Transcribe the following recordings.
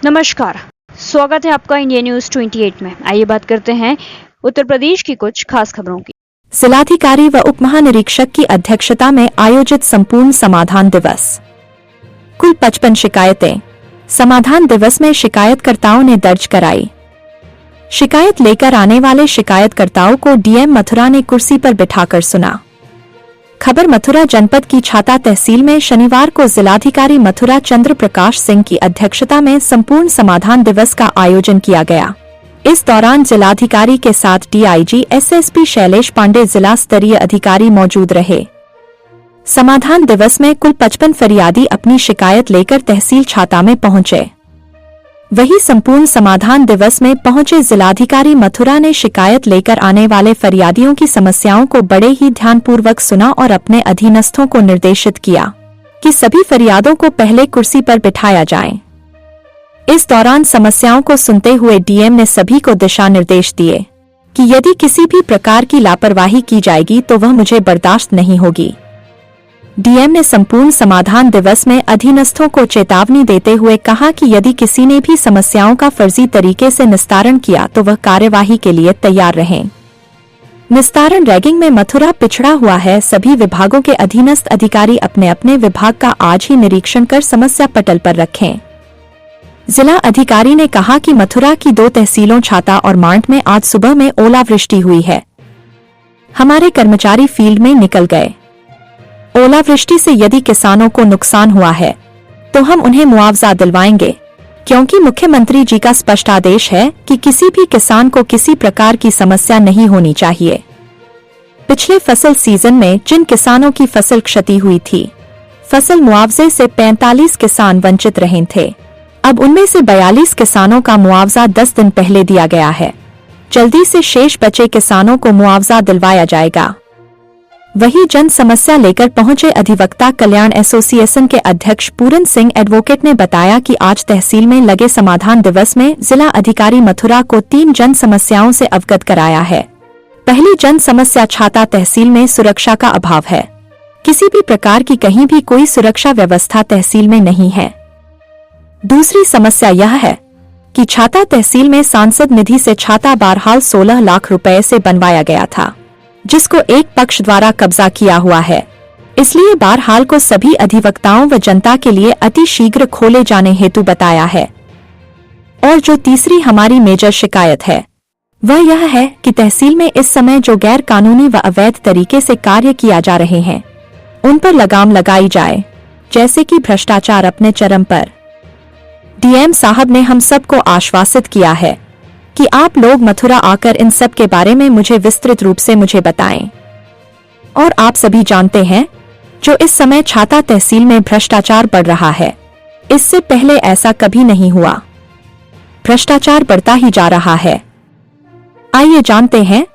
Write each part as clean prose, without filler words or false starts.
नमस्कार, स्वागत है आपका इंडिया न्यूज 28 में। आइए बात करते हैं उत्तर प्रदेश की कुछ खास खबरों की। जिलाधिकारी व उप महानिरीक्षक की अध्यक्षता में आयोजित संपूर्ण समाधान दिवस। कुल 55 शिकायतें समाधान दिवस में शिकायतकर्ताओं ने दर्ज कराई। शिकायत लेकर आने वाले शिकायतकर्ताओं को डीएम मथुरा ने कुर्सी पर बिठाकर सुना। खबर मथुरा जनपद की छाता तहसील में शनिवार को जिलाधिकारी मथुरा चंद्र प्रकाश सिंह की अध्यक्षता में संपूर्ण समाधान दिवस का आयोजन किया गया। इस दौरान जिलाधिकारी के साथ डीआईजी एसएसपी शैलेश पांडे जिला स्तरीय अधिकारी मौजूद रहे। समाधान दिवस में कुल 55 फरियादी अपनी शिकायत लेकर तहसील छाता में पहुंचे। वही संपूर्ण समाधान दिवस में पहुंचे जिलाधिकारी मथुरा ने शिकायत लेकर आने वाले फरियादियों की समस्याओं को बड़े ही ध्यानपूर्वक सुना और अपने अधीनस्थों को निर्देशित किया कि सभी फरियादों को पहले कुर्सी पर बिठाया जाए। इस दौरान समस्याओं को सुनते हुए डीएम ने सभी को दिशा निर्देश दिए कि यदि किसी भी प्रकार की लापरवाही की जाएगी तो वह मुझे बर्दाश्त नहीं होगी। डीएम ने संपूर्ण समाधान दिवस में अधीनस्थों को चेतावनी देते हुए कहा कि यदि किसी ने भी समस्याओं का फर्जी तरीके से निस्तारण किया तो वह कार्यवाही के लिए तैयार रहें। निस्तारण रैगिंग में मथुरा पिछड़ा हुआ है। सभी विभागों के अधीनस्थ अधिकारी अपने अपने विभाग का आज ही निरीक्षण कर समस्या पटल पर रखें। जिला अधिकारी ने कहा कि मथुरा की 2 तहसीलों छाता और मांड में आज सुबह में ओलावृष्टि हुई है। हमारे कर्मचारी फील्ड में निकल गए। ओलावृष्टि से यदि किसानों को नुकसान हुआ है तो हम उन्हें मुआवजा दिलवाएंगे, क्योंकि मुख्यमंत्री जी का स्पष्ट आदेश है कि किसी भी किसान को किसी प्रकार की समस्या नहीं होनी चाहिए। पिछले फसल सीजन में जिन किसानों की फसल क्षति हुई थी, फसल मुआवजे से 45 किसान वंचित रहे थे। अब उनमें से 42 किसानों का मुआवजा 10 दिन पहले दिया गया है। जल्दी से शेष बचे किसानों को मुआवजा दिलवाया जाएगा। वही जन समस्या लेकर पहुंचे अधिवक्ता कल्याण एसोसिएशन के अध्यक्ष पूरन सिंह एडवोकेट ने बताया कि आज तहसील में लगे समाधान दिवस में जिला अधिकारी मथुरा को 3 जन समस्याओं से अवगत कराया है। पहली जन समस्या छाता तहसील में सुरक्षा का अभाव है। किसी भी प्रकार की कहीं भी कोई सुरक्षा व्यवस्था तहसील में नहीं है। दूसरी समस्या यह है कि छाता तहसील में सांसद निधि से छाता बहरहाल 16 लाख रुपए से बनवाया गया था, जिसको एक पक्ष द्वारा कब्जा किया हुआ है। इसलिए बहरहाल को सभी अधिवक्ताओं व जनता के लिए अति शीघ्र खोले जाने हेतु बताया है। और जो तीसरी हमारी मेजर शिकायत है वह यह है कि तहसील में इस समय जो गैर कानूनी व अवैध तरीके से कार्य किया जा रहे हैं उन पर लगाम लगाई जाए, जैसे कि भ्रष्टाचार अपने चरम पर। डीएम साहब ने हम सबको आश्वासित किया है कि आप लोग मथुरा आकर इन सब के बारे में मुझे विस्तृत रूप से मुझे बताएं। और आप सभी जानते हैं जो इस समय छाता तहसील में भ्रष्टाचार बढ़ रहा है, इससे पहले ऐसा कभी नहीं हुआ। भ्रष्टाचार बढ़ता ही जा रहा है। आइए जानते हैं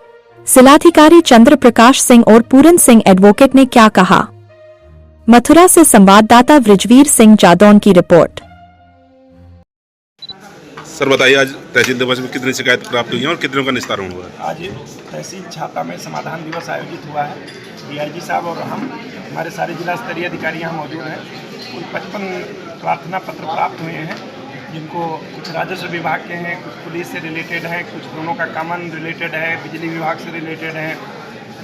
जिलाधिकारी चंद्र प्रकाश सिंह और पूरन सिंह एडवोकेट ने क्या कहा। मथुरा से संवाददाता वृजवीर सिंह जादौन की रिपोर्ट। सर बताइए, आज तहसील दिवस में कितनी शिकायत प्राप्त हुई है और कितनों का निस्तारण हुआ है? आज तहसील छाता में समाधान दिवस आयोजित हुआ है। डीआईजी साहब और हम हमारे सारे जिला स्तरीय अधिकारी यहाँ मौजूद हैं। कुल 55 प्रार्थना पत्र प्राप्त हुए हैं, जिनको कुछ राजस्व विभाग के हैं, कुछ पुलिस से रिलेटेड हैं, कुछ दोनों का कॉमन रिलेटेड है, बिजली विभाग से रिलेटेड है,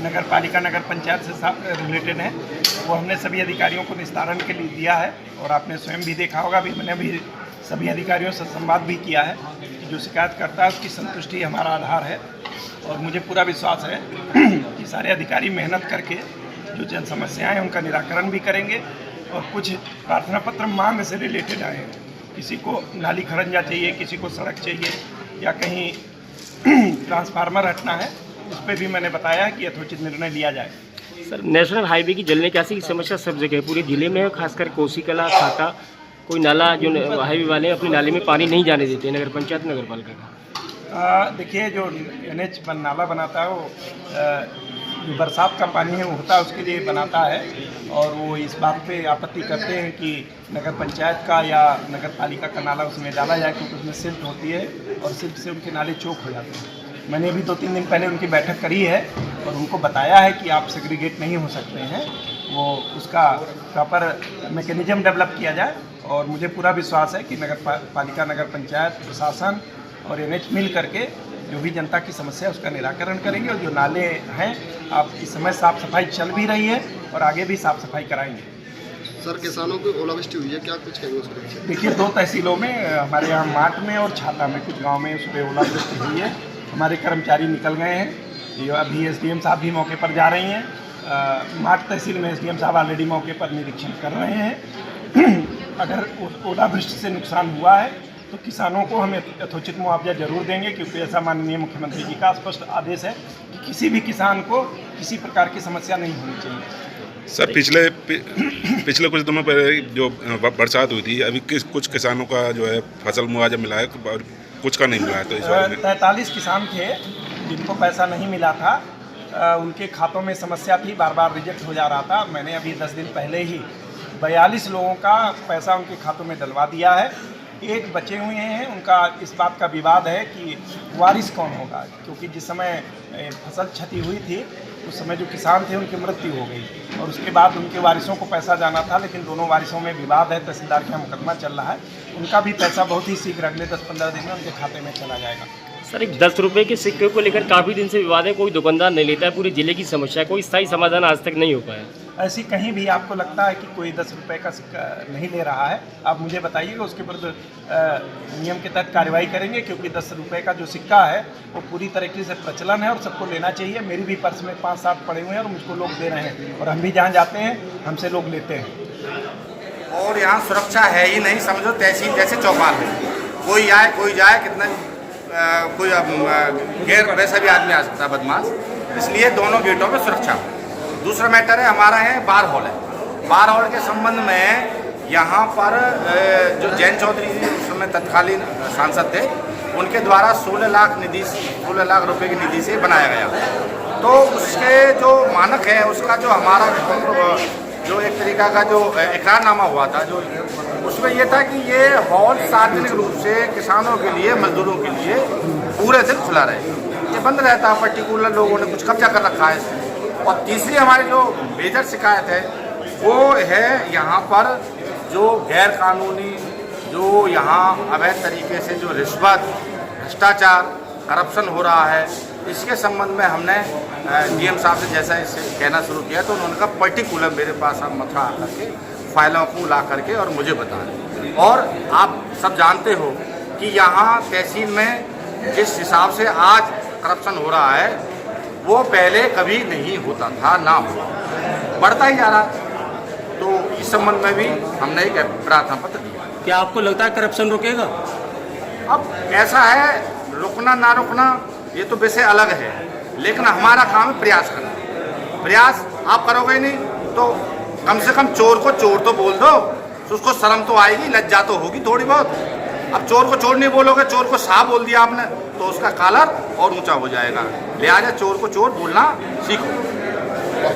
नगर पालिका नगर पंचायत से रिलेटेड है। वो हमने सभी अधिकारियों को निस्तारण के लिए दिया है। और आपने स्वयं भी देखा होगा, मैंने अभी सभी अधिकारियों से संवाद भी किया है कि जो शिकायत करता है उसकी संतुष्टि हमारा आधार है। और मुझे पूरा विश्वास है कि सारे अधिकारी मेहनत करके जो जन समस्याएं हैं उनका निराकरण भी करेंगे। और कुछ प्रार्थना पत्र मांग से रिलेटेड आए हैं, किसी को नाली खरंजा चाहिए, किसी को सड़क चाहिए, या कहीं ट्रांसफार्मर हटना है, उस पर भी मैंने बताया कि यथोचित निर्णय लिया जाए। सर, नेशनल हाईवे की जलने की ऐसी समस्या सब जगह पूरे जिले में है, खासकर कोसी कला छाता कोई नाला जो हाईवे वाले अपनी नाले में पानी नहीं जाने देते, नगर पंचायत नगर पालिका का। देखिए, जो एनएच नाला बनाता है वो जो बरसात का पानी है वो होता है उसके लिए बनाता है। और वो इस बात पे आपत्ति करते हैं कि नगर पंचायत का या नगर पालिका का नाला उसमें डाला जाए, क्योंकि उसमें सिल्ट होती है और सिल्ट से उनके नाले चौक हो जाते हैं। मैंने भी 2-3 दिन पहले उनकी बैठक करी है और उनको बताया है कि आप सेग्रीगेट नहीं हो सकते हैं, वो उसका प्रॉपर मैकेनिज्म डेवलप किया जाए। और मुझे पूरा विश्वास है कि नगर पालिका, नगर पंचायत, प्रशासन और NH मिल करके जो भी जनता की समस्या है उसका निराकरण करेंगे। और जो नाले हैं, आप इस समय साफ़ सफाई चल भी रही है और आगे भी साफ़ सफाई कराएंगे। सर, किसानों को ओलावृष्टि हुई है, क्या कुछ कहेंगे उसके? देखिए, 2 तहसीलों में, हमारे यहाँ माट में और छाता में, कुछ गांव में उस पर ओलावृष्टि हुई है। हमारे कर्मचारी निकल गए हैं, ये अभी SDM साहब भी मौके पर जा रही हैं। माट तहसील में SDM साहब ऑलरेडी मौके पर निरीक्षण कर रहे हैं। अगर ओलावृष्टि से नुकसान हुआ है तो किसानों को हम यथोचित मुआवजा जरूर देंगे, क्योंकि ऐसा माननीय मुख्यमंत्री जी का स्पष्ट आदेश है कि किसी भी किसान को किसी प्रकार की समस्या नहीं होनी चाहिए। सर, पिछले कुछ दिनों पहले जो बरसात हुई थी, अभी कुछ किसानों का जो है फसल मुआवजा मिला है और कुछ का नहीं मिला है, तो इस बारे में 43 किसान थे जिनको पैसा नहीं मिला था। उनके खातों में समस्या थी, बार बार रिजेक्ट हो जा रहा था। मैंने अभी 10 दिन पहले ही 42 लोगों का पैसा उनके खातों में डलवा दिया है। एक बचे हुए हैं, उनका इस बात का विवाद है कि वारिस कौन होगा, क्योंकि जिस समय फसल क्षति हुई थी उस समय जो किसान थे उनकी मृत्यु हो गई और उसके बाद उनके वारिसों को पैसा जाना था, लेकिन दोनों वारिसों में विवाद है, तहसीलदार के यहाँ मुकदमा चल रहा है। उनका भी पैसा बहुत ही शीघ्र अगले 10-15 दिन में उनके खाते में चला जाएगा। सर, एक 10 रुपये के सिक्के को लेकर काफ़ी दिन से विवाद है, कोई दुकानदार नहीं लेता है, पूरे जिले की समस्या है, कोई स्थायी समाधान आज तक नहीं हो पाया। ऐसी कहीं भी आपको लगता है कि कोई 10 रुपये का सिक्का नहीं ले रहा है, आप मुझे बताइएगा, उसके ऊपर नियम के तहत कार्रवाई करेंगे, क्योंकि 10 रुपये का जो सिक्का है वो पूरी तरीके से प्रचलन है और सबको लेना चाहिए। मेरी भी पर्स में 5-7 पड़े हुए हैं और मुझको लोग दे रहे हैं, और हम भी जहाँ जाते हैं हमसे लोग लेते हैं। और यहाँ सुरक्षा है ही नहीं, समझो तहसील जैसे चौपाल है, कोई आए कोई जाए, कितना कोई गैर वैसा भी आदमी आ सकता है, बदमाश, इसलिए दोनों गेटों पे सुरक्षा हो। दूसरा मैटर है हमारा है बार हॉल है। बार हॉल के संबंध में यहाँ पर जो जैन चौधरी जी उस समय तत्कालीन सांसद थे, उनके द्वारा 16 लाख रुपए की निधि से बनाया गया। तो उसके जो मानक है, उसका जो हमारा जो एक तरीका का जो इकरारनामा हुआ था, जो उसमें ये था कि ये हॉल सार्वजनिक रूप से किसानों के लिए, मजदूरों के लिए पूरे दिन खुला रहे। ये बंद रहता है, पर्टिकुलर लोगों ने कुछ कब्जा कर रखा है इसमें। और तीसरी हमारी जो मेजर शिकायत है वो है यहाँ पर जो गैर कानूनी, जो यहाँ अवैध तरीके से जो रिश्वत, भ्रष्टाचार, करप्शन हो रहा है, इसके संबंध में हमने DM साहब से जैसा इसे कहना शुरू किया तो उन्होंने कहा पर्टिकुलर मेरे पास आप मथुरा आकर के फाइलों को ला करके और मुझे बताएं। और आप सब जानते हो कि यहाँ तहसील में जिस हिसाब से आज करप्शन हो रहा है वो पहले कभी नहीं होता था, ना हो, बढ़ता ही जा रहा। तो इस संबंध में भी हमने एक प्रार्थना पत्र दिया। क्या आपको लगता है करप्शन रुकेगा? अब ऐसा है, रुकना ना रुकना ये तो विषय अलग है, लेकिन हमारा काम है प्रयास करना। प्रयास आप करोगे नहीं तो कम से कम चोर को चोर तो बोल दो, तो उसको शर्म तो आएगी, लज्जा तो होगी थोड़ी बहुत। अब चोर को चोर नहीं बोलोगे, चोर को साहब बोल दिया आपने, तो उसका कॉलर और ऊंचा हो जाएगा। लिहाजा चोर को चोर बोलना सीखो।